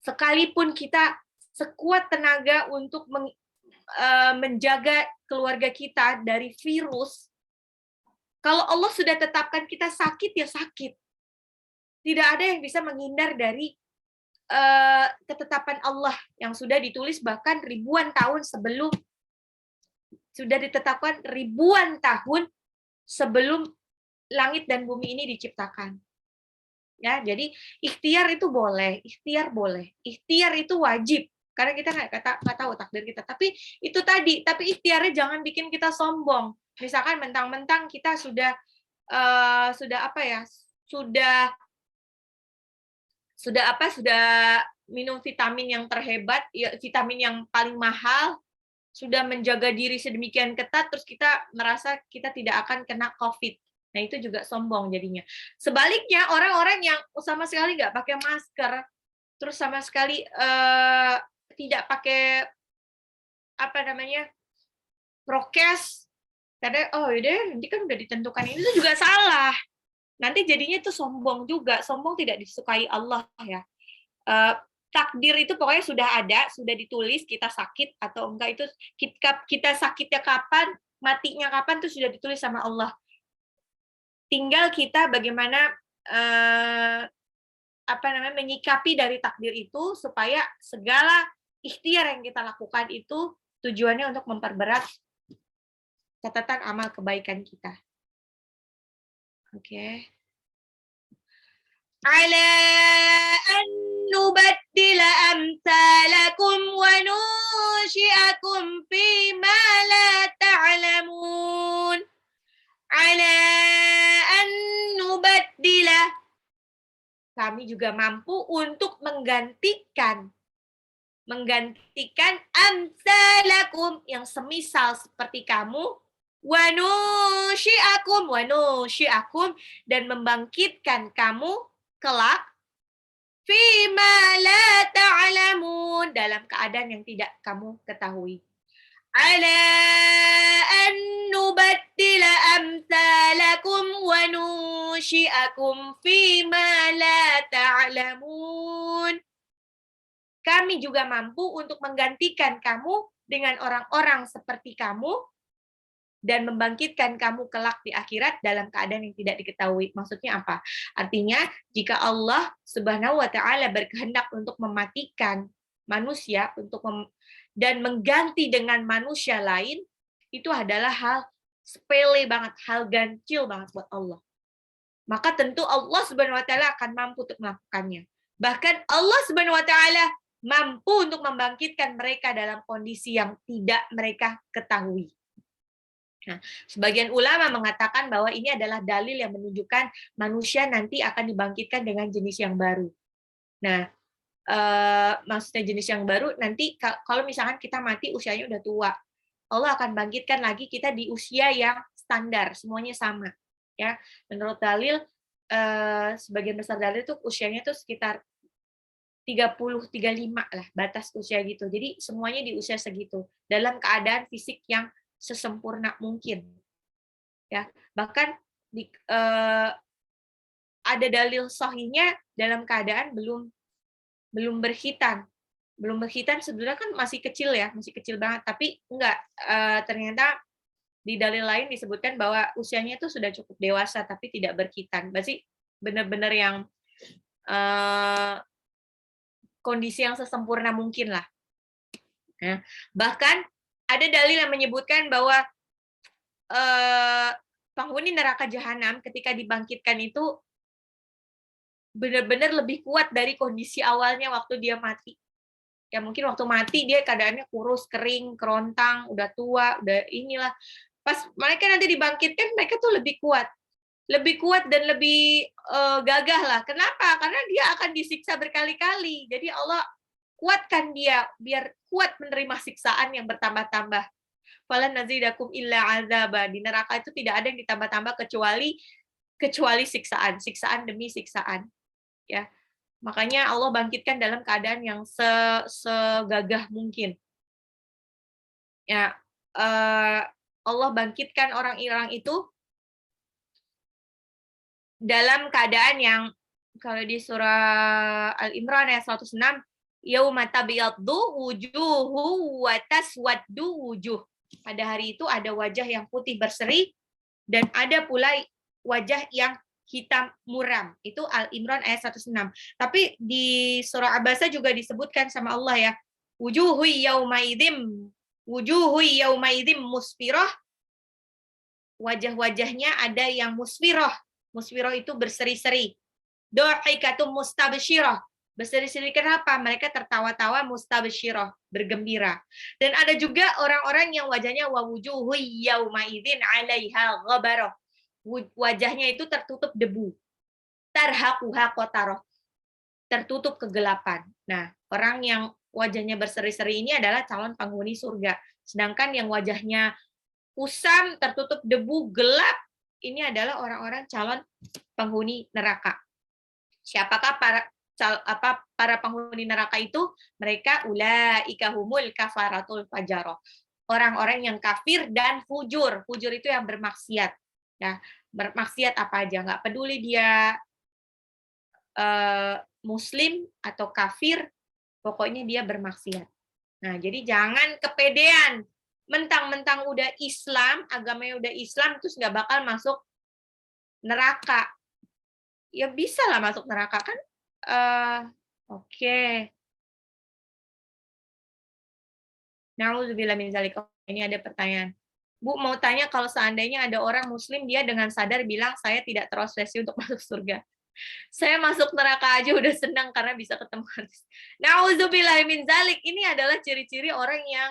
Sekalipun kita sekuat tenaga untuk menjaga keluarga kita dari virus, kalau Allah sudah tetapkan kita sakit, ya sakit. Tidak ada yang bisa menghindar dari ketetapan Allah yang sudah ditulis bahkan ribuan tahun sebelum, sudah ditetapkan ribuan tahun sebelum langit dan bumi ini diciptakan. Ya, jadi ikhtiar itu boleh, ikhtiar boleh, ikhtiar itu wajib. Karena kita nggak tahu takdir kita. Tapi itu tadi, tapi ikhtiarnya jangan bikin kita sombong. Misalkan mentang-mentang kita sudah apa ya, sudah minum vitamin yang terhebat, ya, vitamin yang paling mahal, sudah menjaga diri sedemikian ketat, terus kita merasa kita tidak akan kena COVID. Nah, itu juga sombong jadinya. Sebaliknya, orang-orang yang sama sekali nggak pakai masker, terus sama sekali tidak pakai prokes, karena nanti kan udah ditentukan, ini tuh juga salah. Nanti jadinya itu sombong juga. Sombong tidak disukai Allah ya. Takdir itu pokoknya sudah ada, sudah ditulis kita sakit atau enggak, itu kita sakitnya kapan, matinya kapan, itu sudah ditulis sama Allah. Tinggal kita bagaimana menyikapi dari takdir itu supaya segala ikhtiar yang kita lakukan itu tujuannya untuk memperberat catatan amal kebaikan kita. Oke. Ala an nubaddila amsalakum wa nusyi'akum fi ma la ta'lamun. Ala an nubaddila, kami juga mampu untuk menggantikan amsalakum, yang semisal seperti kamu, wa nusyi'akum, dan membangkitkan kamu kelak, fima la ta'lamun, dalam keadaan yang tidak kamu ketahui. Ala an nubaddila amsalakum wa nusyi'akum fima la ta'lamun. Kami juga mampu untuk menggantikan kamu dengan orang-orang seperti kamu dan membangkitkan kamu kelak di akhirat dalam keadaan yang tidak diketahui. Maksudnya apa? Artinya, jika Allah Subhanahu wa Ta'ala berkehendak untuk mematikan manusia dan mengganti dengan manusia lain, itu adalah hal sepele banget, hal gancil banget buat Allah. Maka tentu Allah Subhanahu wa Ta'ala akan mampu untuk melakukannya. Bahkan Allah Subhanahu wa Ta'ala mampu untuk membangkitkan mereka dalam kondisi yang tidak mereka ketahui. Nah, sebagian ulama mengatakan bahwa ini adalah dalil yang menunjukkan manusia nanti akan dibangkitkan dengan jenis yang baru. Nah, maksudnya jenis yang baru nanti kalau misalkan kita mati usianya udah tua, Allah akan bangkitkan lagi kita di usia yang standar, semuanya sama. Ya, menurut dalil sebagian besar dalil itu usianya tuh sekitar 30, 35 lah batas usia gitu. Jadi semuanya di usia segitu dalam keadaan fisik yang sesempurna mungkin. Ya, bahkan ada dalil sahihnya dalam keadaan belum berkhitan. Belum berkhitan sebenarnya kan masih kecil ya, masih kecil banget, tapi enggak, ternyata di dalil lain disebutkan bahwa usianya itu sudah cukup dewasa tapi tidak berkhitan. Berarti benar-benar yang kondisi yang sesempurna mungkin lah. Ya. Bahkan ada dalil yang menyebutkan bahwa penghuni neraka jahanam ketika dibangkitkan itu benar-benar lebih kuat dari kondisi awalnya waktu dia mati. Ya mungkin waktu mati dia keadaannya kurus, kering, kerontang, udah tua, udah inilah. Pas mereka nanti dibangkitkan, mereka tuh lebih kuat dan lebih gagah lah. Kenapa? Karena dia akan disiksa berkali-kali. Jadi Allah kuatkan dia biar kuat menerima siksaan yang bertambah-tambah. Falan nazidakum illa azaba. Di neraka itu tidak ada yang ditambah-tambah kecuali siksaan demi siksaan. Ya. Makanya Allah bangkitkan dalam keadaan yang segagah mungkin. Ya, Allah bangkitkan orang-orang itu dalam keadaan yang kalau di surah Al-Imran ayat 106, yauma tabyaddu wujuhu wa taswaddu wujuh. Pada hari itu ada wajah yang putih berseri dan ada pula wajah yang hitam muram. Itu Al-Imran ayat 106. Tapi di surah Abasa juga disebutkan sama Allah ya. Wujuhu yaumaidhim musfirah. Wajah-wajahnya ada yang musfirah. Musfirah itu berseri-seri. Do'ikatum mustabsyirah. Berseri-seri kenapa? Mereka tertawa-tawa mustabsyirah, bergembira. Dan ada juga orang-orang yang wajahnya wa wujuhu yaumaidin 'alaiha ghabarah. Wajahnya itu tertutup debu. Tarhaquha qatarah. Tertutup kegelapan. Nah, orang yang wajahnya berseri-seri ini adalah calon penghuni surga. Sedangkan yang wajahnya kusam, tertutup debu, gelap, ini adalah orang-orang calon penghuni neraka. Siapakah para penghuni neraka itu? Mereka ulaika humul kafaratul fajarah. Orang-orang yang kafir dan fujur. Fujur itu yang bermaksiat. Nah, bermaksiat apa aja, nggak peduli dia muslim atau kafir, pokoknya dia bermaksiat. Nah, jadi jangan kepedean. Mentang-mentang udah Islam, agamanya udah Islam, terus nggak bakal masuk neraka. Ya bisa lah masuk neraka kan? Oke. Nauzubillah min dzalik. Ini ada pertanyaan. Bu, mau tanya kalau seandainya ada orang muslim, dia dengan sadar bilang, saya tidak terobsesi untuk masuk surga. Saya masuk neraka aja udah senang karena bisa ketemu artis. Nauzubillah min dzalik. Ini adalah ciri-ciri orang yang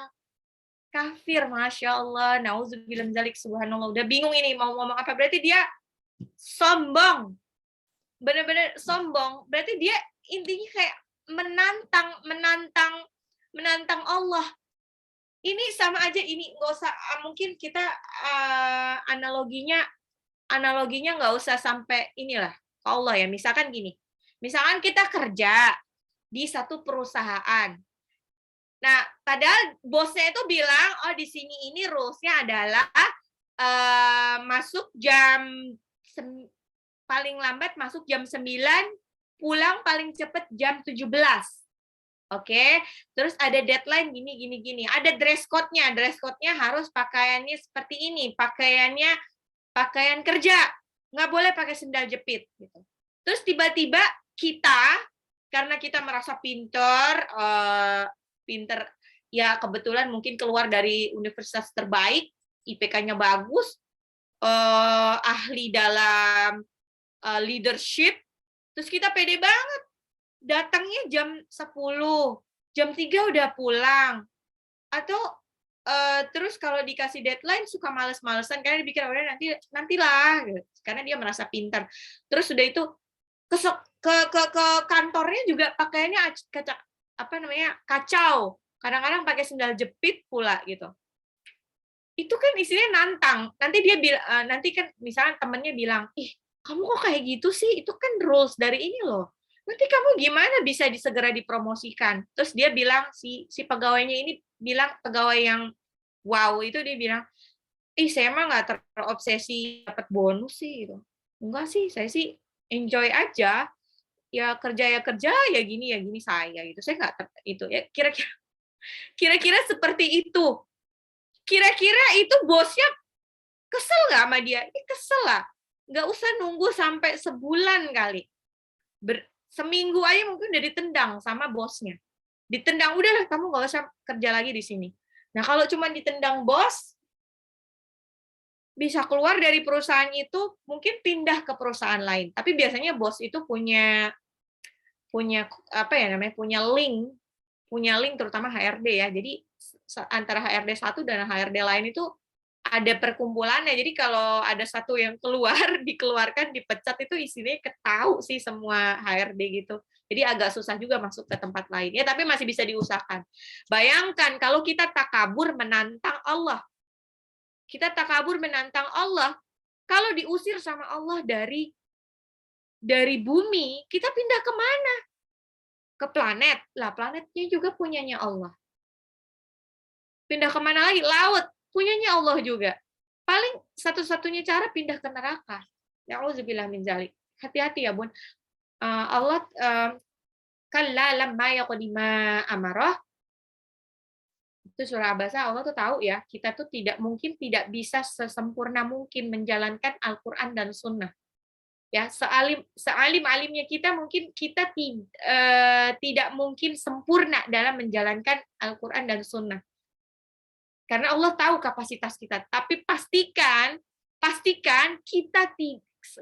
kafir, Masya Allah. Nauzubillah min dzalik, subhanallah. Udah bingung ini mau ngomong apa. Berarti dia sombong. Benar-benar sombong. Berarti dia intinya kayak menantang Allah. Ini sama aja, ini nggak usah, mungkin kita analoginya nggak usah sampai inilah ke Allah ya. Misalkan gini, misalkan kita kerja di satu perusahaan. Nah, padahal bosnya itu bilang, oh di sini ini rules-nya adalah masuk paling lambat masuk jam 9, pulang paling cepat jam 17. Oke, terus ada deadline gini. Ada dress code-nya. Dress code-nya harus pakaiannya seperti ini. Pakaian kerja. Nggak boleh pakai sendal jepit. Gitu. Terus tiba-tiba kita, karena kita merasa pinter, ya kebetulan mungkin keluar dari universitas terbaik, IPK-nya bagus, ahli dalam leadership, terus kita pede banget. Datangnya jam 10, jam 3 udah pulang. Atau terus kalau dikasih deadline suka males-malesan karena dia pikir udah nantilah gitu. Karena dia merasa pintar. Terus sudah itu ke kantornya juga pakaiannya kacau. Kadang-kadang pakai sendal jepit pula gitu. Itu kan isinya nantang. Nanti kan misalnya temennya bilang, "Ih, kamu kok kayak gitu sih? Itu kan rules dari ini loh. Nanti kamu gimana bisa segera dipromosikan?" Terus dia bilang si pegawainya ini bilang, pegawai yang wow itu, dia bilang, "Ih, saya mah nggak terobsesi dapat bonus sih gitu. Enggak sih, saya sih enjoy aja. Ya kerja ya gini saya gitu. Saya nggak itu ya kira-kira seperti itu. Kira-kira itu bosnya kesel nggak sama dia? Ini kesel lah. Nggak usah nunggu sampai sebulan kali. Seminggu aja mungkin udah ditendang sama bosnya. Ditendang, udahlah kamu nggak usah kerja lagi di sini. Nah kalau cuma ditendang bos, bisa keluar dari perusahaan itu, mungkin pindah ke perusahaan lain. Tapi biasanya bos itu punya link terutama HRD ya. Jadi antara HRD satu dan HRD lain itu ada perkumpulannya. Jadi kalau ada satu yang keluar, dikeluarkan, dipecat, itu isinya ketahu sih semua HRD gitu. Jadi agak susah juga masuk ke tempat lain. Ya, tapi masih bisa diusahakan. Bayangkan kalau kita takabur menantang Allah. Kita takabur menantang Allah. Kalau diusir sama Allah dari bumi, kita pindah kemana? Ke planet. Lah, planetnya juga punyanya Allah. Pindah kemana lagi? Laut. Punyanya Allah juga. Paling satu-satunya cara pindah ke neraka. Ya'udzubillah min dzalik. Hati-hati ya, Bun. Allah kalla lamma yaqdima amarah. Itu surah Abasa, Allah tuh tahu ya, kita tuh tidak bisa sesempurna mungkin menjalankan Al-Qur'an dan Sunnah. Ya, sealim-alimnya kita mungkin kita tidak mungkin sempurna dalam menjalankan Al-Qur'an dan Sunnah. Karena Allah tahu kapasitas kita. Tapi pastikan kita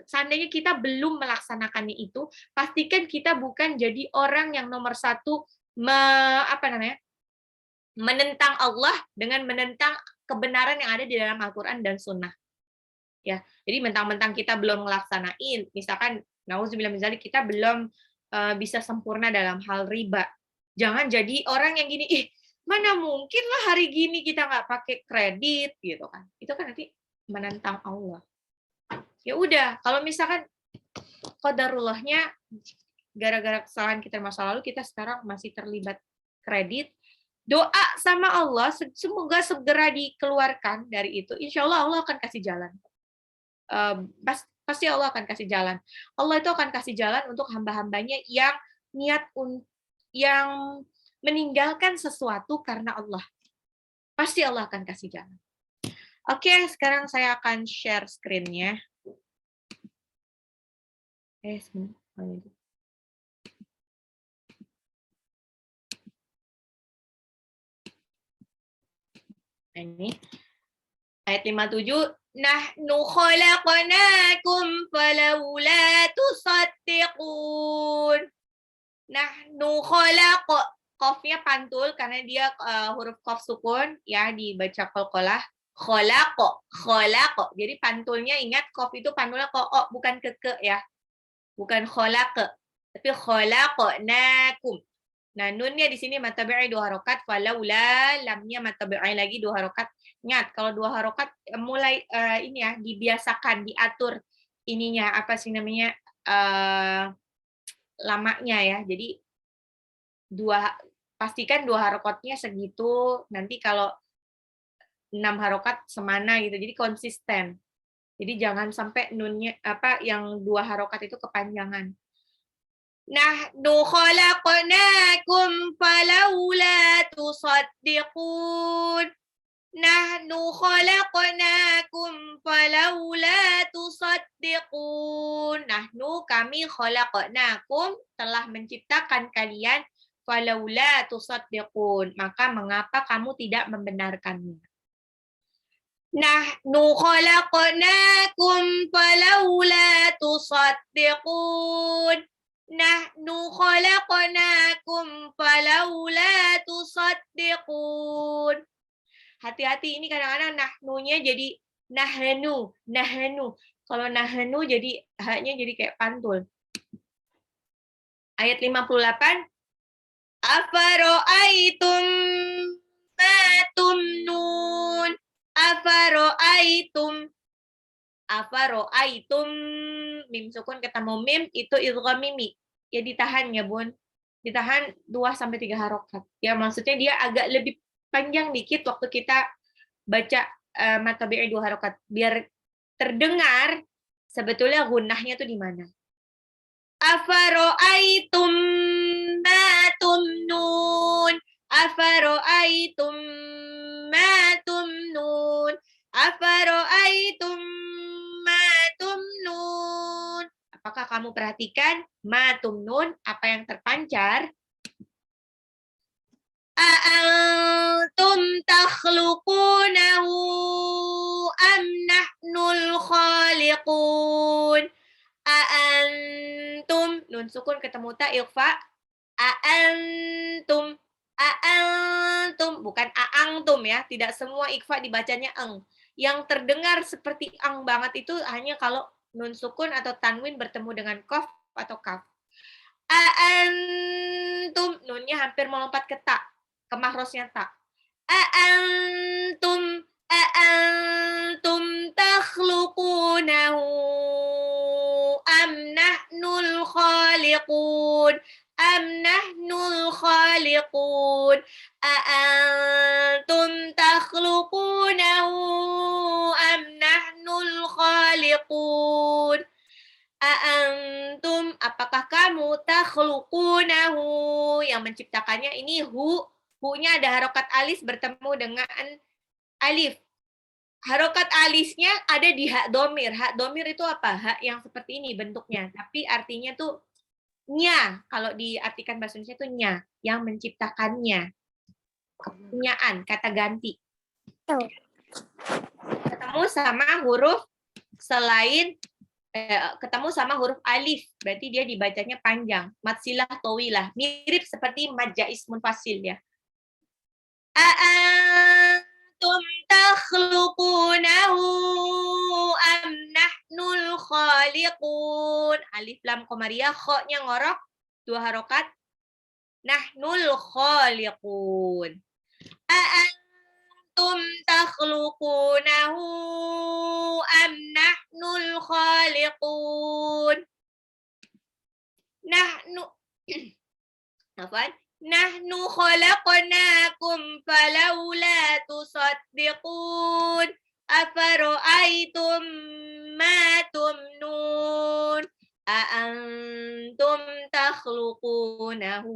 seandainya kita belum melaksanakannya itu, pastikan kita bukan jadi orang yang nomor satu menentang Allah dengan menentang kebenaran yang ada di dalam Al-Quran dan Sunnah. Ya, jadi mentang-mentang kita belum melaksanain, misalkan nauzubillah min dzalik, kita belum bisa sempurna dalam hal riba. Jangan jadi orang yang gini, mana mungkin lah hari gini kita nggak pakai kredit gitu kan. Itu kan nanti menentang Allah. Ya udah, kalau misalkan qadarullahnya gara-gara kesalahan kita masa lalu, kita sekarang masih terlibat kredit, doa sama Allah semoga segera dikeluarkan dari itu. Insya Allah Allah akan kasih jalan. Pasti Allah akan kasih jalan. Allah itu akan kasih jalan untuk hamba-hambanya yang niat yang meninggalkan sesuatu karena Allah. Pasti Allah akan kasih jalan. Oke, sekarang saya akan share screen-nya. Ini ayat 57, nahnu khalaqnakum falawla tusaddiqun. Nahnu khalaq, qafnya pantul karena dia huruf qaf sukun ya, dibaca qalqalah. Khalaq. Jadi pantulnya, ingat qaf itu pantulnya qo, bukan ke ya. Bukan khalaq, tapi khalaqnakum. Nah, nunnya di sini matabi'i 2 harokat, falaula, lamnya matabi'i lagi 2 harokat. Ingat, kalau 2 harokat mulai ini ya, dibiasakan, diatur ininya, apa sih namanya, lamanya ya. Jadi pastikan 2 harokatnya segitu, nanti kalau 6 harokat semana gitu. Jadi konsisten. Jadi jangan sampai nunnya yang 2 harokat itu kepanjangan. Nahnu khalaqnakum falawla tusaddiqun. Nahnu khalaqnakum falawla tusaddiqun. Nahnu, kami, khalaqnakum, telah menciptakan kalian, falawla tusaddiqun, maka mengapa kamu tidak membenarkannya? Nahnu khalaqnakum falawla tusaddiqun. Nahnu khalaqnakum falawla tusaddiqun. Hati-hati, ini kadang-kadang nahnunya jadi nahnu. Kalau nahnu jadi haknya jadi kayak pantul. Ayat 58. Afaro'aitum ma tumnun. Afaro'aitum mim sukun ketemu mim itu idgham mimi. Ya ditahan ya, Bun. Ditahan 2-3 harokat. Ya maksudnya dia agak lebih panjang dikit waktu kita baca mad tabi'i 2 harokat biar terdengar sebetulnya gunnahnya tuh di mana. Afaro'aitum ma tumnun. Afaro'aitum ma tumnun. Afaro'aitum ma tumnun. Apakah kamu perhatikan ma tumnun apa yang terpancar? A'antum takhluqunahu am nahnul khaliqun. A'antum nun sukun ketemu ta ikhfa. A'antum bukan a'angtum ya, tidak semua ikhfa dibacanya eng. Yang terdengar seperti ang banget itu hanya kalau nun sukun atau tanwin bertemu dengan qaf atau kaf. A'antum nunnya hampir melompat ke ta, ke mahrosnya ta. A'antum takhluqunahu am nahnul khaliqun. A'antum takhluqunahu am nahnul khaliqun. A'antum apakah kamu takhluqunahu yang menciptakannya. Ini hu-nya ada harokat alis bertemu dengan alif. Harokat alisnya ada di hak domir. Hak domir itu apa? Hak yang seperti ini bentuknya. Tapi artinya tuh nya. Kalau diartikan bahasa Indonesia itu nya. Yang menciptakannya. Kepunyaan, kata ganti. Ketemu sama huruf selain ketemu sama huruf alif. Berarti dia dibacanya panjang. Matsilah tawilah. Mirip seperti majais munfasil ya. A'antum takhluqunahu am nahnul khaliqun. Alif lam qamariyah, kha-nya ngorok, 2 harokat. Nahnul khaliqun. A'antum takhluqunahu am nahnul khaliqun. Nahnu khalaqnakum falawla tusaddiqun. Afara'aytum ma tumnun. A'antum takhluqunahu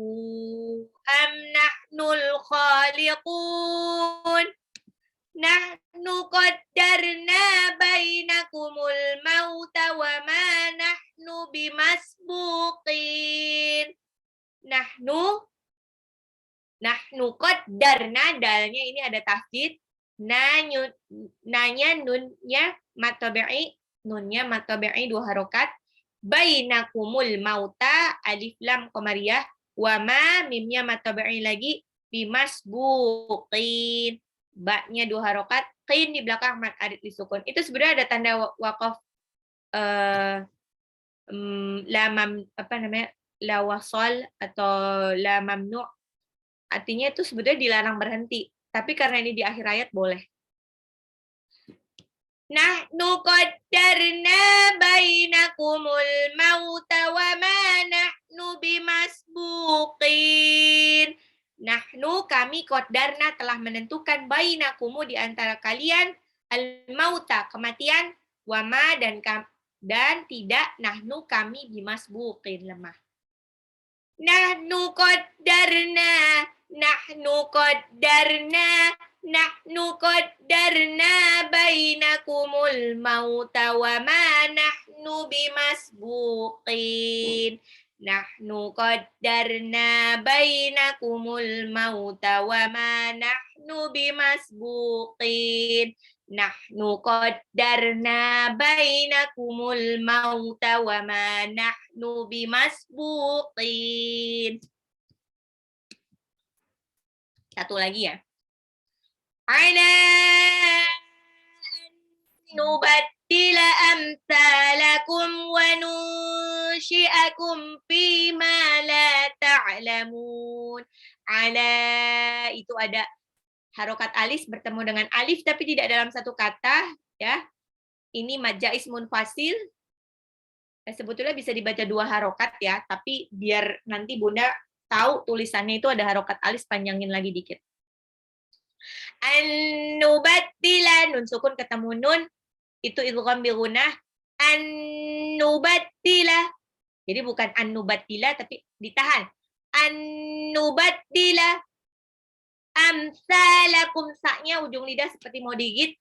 am nahnul khaliqun. Nahnu qaddarna bainakumul mauta wa ma nahnu bimasbuqin. Nahnu qaddarna, dalnya ini ada tasdid. Nanya nunnya mad tabi'i, nunnya mad tabi'i 2 harokat. Bainakumul mauta, alif lam qamariyah, wa ma mimnya mad tabi'i lagi, bimasbuqin. Ba-nya 2 harokat, qin di belakang mad arid disukun. Itu sebenarnya ada tanda waqaf la wasal atau la mamnu'. Artinya itu sebenarnya dilarang berhenti. Tapi karena ini di akhir ayat boleh. Nahnu qaddarna bainakumul mauta wa ma nahnu bimasbuqin. Nahnu kami qaddarna telah menentukan bainakumu di antara kalian al-mauta kematian wa ma dan tidak nahnu kami bimasbuqin lemah. Nahnu qaddarna bainakumul mauta wa ma nahnu bimasbuqin. Nahnu qaddarna bainakumul mauta wa ma nahnu bimasbuqin. Nahnu qaddarna bainakumul mauta wa ma nahnu bimasbuqin. Satu lagi ya. ala nubaddila amsalakum wa nunsyi'akum fima la ta'lamun. Ala itu ada harokat alis bertemu dengan alif tapi tidak dalam satu kata, ya. Ini mad jaiz munfasil. Sebetulnya bisa dibaca dua harokat ya, tapi biar nanti Bunda tahu tulisannya itu ada harokat alis, panjangin lagi dikit. An-nubaddila, nun sukun ketemu nun, itu idgham bi gunnah. An-nubaddila. Jadi bukan an-nubaddila tapi ditahan. An-nubaddila amsalakum, sa-nya ujung lidah seperti mau digigit,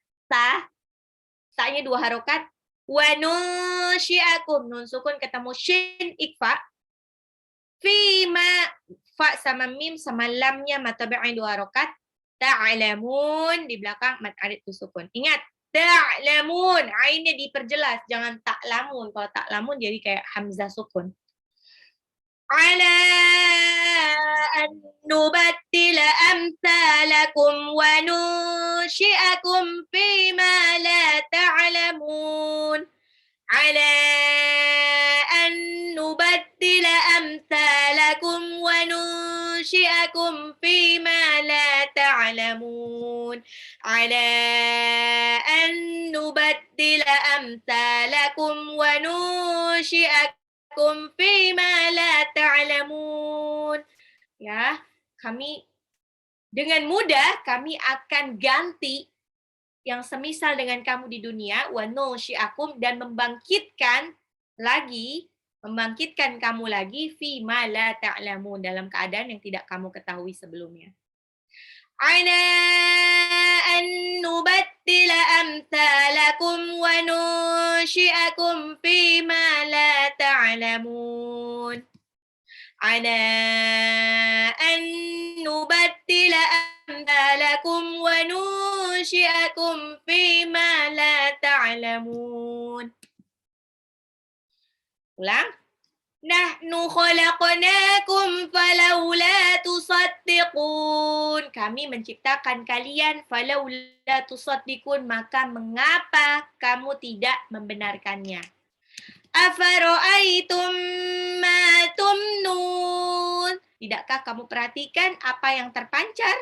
sa-nya dua harokat. Wa nunsyi'akum, nun sukun ketemu shin ikfa. Fima, fa sama mim sama lamnya matabi'in dua harokat. Ta'lamun di belakang mad arid sukun. Ingat, ta'lamun, ainnya diperjelas, jangan ta'lamun. Kalau ta'lamun jadi kayak hamzah sukun. Ala an nubaddila amsalakum wa nunsyi'akum fima la ta'lamun. Ala an nubaddila amsalakum wa nunsyi'akum fima la ta'lamun. Ala an nubaddila amsalakum wa nunsyi'akum fima la ta'lamun. Ya, kami dengan mudah kami akan ganti yang semisal dengan kamu di dunia, wa nunsyi'akum, dan membangkitkan kamu lagi fima la ta'lamun, dalam keadaan yang tidak kamu ketahui sebelumnya. Ala an nubaddila amsalakum wa nunsyi'akum fima la ta'lamun. Ala an nubaddila amsalakum wa nunsyi'akum fima la ta'lamun. Ulang. Nahnu khalaqnakum falawla tusaddiqun. Kami menciptakan kalian, falawla tusaddiqun, maka mengapa kamu tidak membenarkannya? Afara'aitum ma tumnun. Tidakkah kamu perhatikan apa yang terpancar?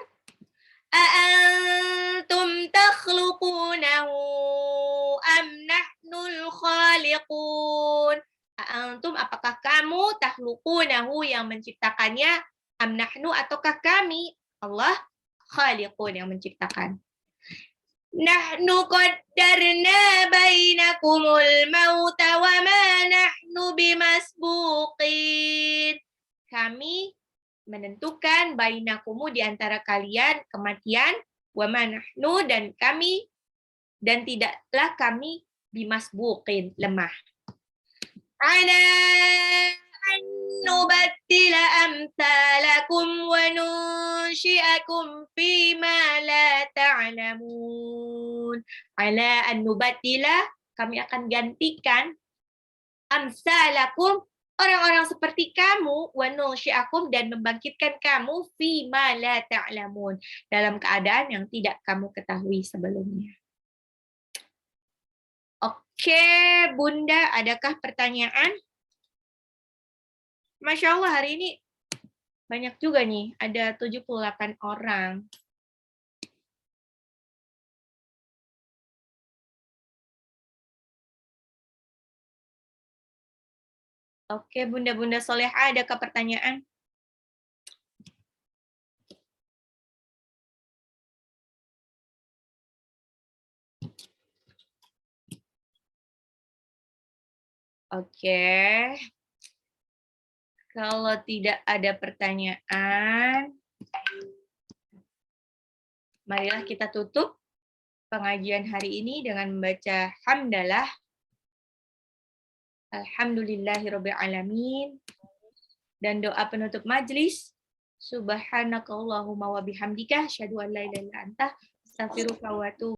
A'antum takhluqunahu am nahnul khaliqun. Antum, apakah kamu, takhluqunahu, yang menciptakannya, am nahnu, ataukah kami, Allah, khaliqun, yang menciptakan. Nahnu qaddarna bainakumul mauta wa ma nahnu bimasbuqin. Kami menentukan bainakumu, di antara kalian, kematian, wa ma nahnu, dan kami, dan tidaklah kami bimasbuqin, lemah. Ala an nubaddila amsalakum wa nunsyi'akum fima la ta'lamun. Ala an nubaddila, kami akan gantikan amsalakum, orang-orang seperti kamu, wa nunsyi'akum, dan membangkitkan kamu fima la ta'lamun, dalam keadaan yang tidak kamu ketahui sebelumnya. Oke, Bunda, adakah pertanyaan? Masya Allah, hari ini banyak juga nih, ada 78 orang. Oke, Bunda-Bunda Soleha, adakah pertanyaan? Oke. Kalau tidak ada pertanyaan, marilah kita tutup pengajian hari ini dengan membaca hamdalah. Alhamdulillahirabbil alamin. Dan doa penutup majlis. Subhanakallahumma wa bihamdika asyhadu an la ilaha illa anta astaghfiruka wa atubu